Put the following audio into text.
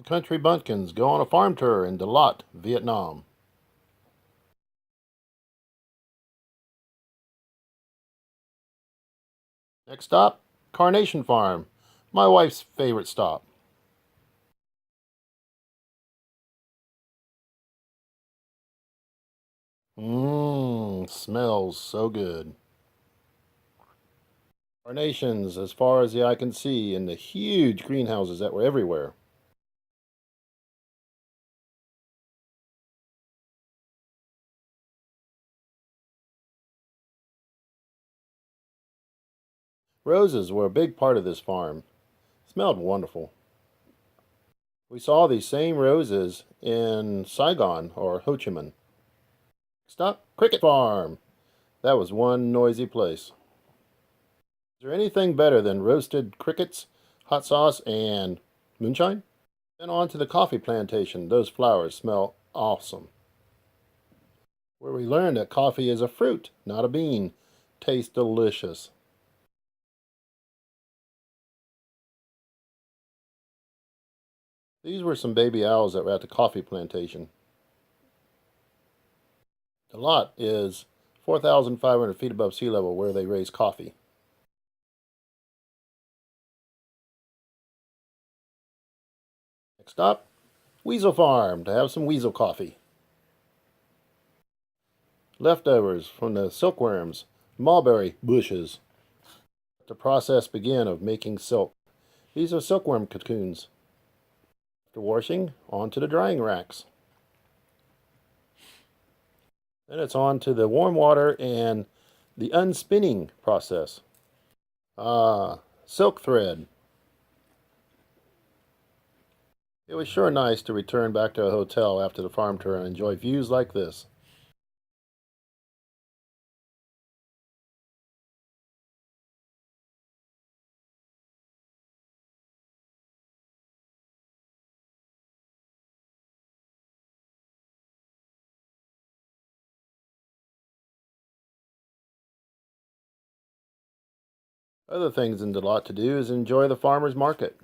Country bumpkins go on a farm tour in Dalat, Vietnam. Next stop, Carnation Farm, my wife's favorite stop. Mmm, smells so good. Carnations as far as the eye can see in the huge greenhouses that were everywhere. Roses were a big part of this farm. Smelled wonderful. We saw these same roses in Saigon or Ho Chi Minh. Stop, Cricket Farm. That was one noisy place. Is there anything better than roasted crickets, hot sauce, and moonshine? Then on to the coffee plantation. Those flowers smell awesome. Where we learned that coffee is a fruit, not a bean. Tastes delicious. These were some baby owls that were at the coffee plantation. The lot is 4,500 feet above sea level where they raise coffee. Next stop, Weasel Farm to have some weasel coffee. Leftovers from the silkworms, mulberry bushes. The process began of making silk. These are silkworm cocoons. After washing, onto the drying racks. Then it's on to the warm water and the unspinning process. Ah, silk thread. It was sure nice to return back to a hotel after the farm tour and enjoy views like this. Other things in Dalat to do is enjoy the farmer's market.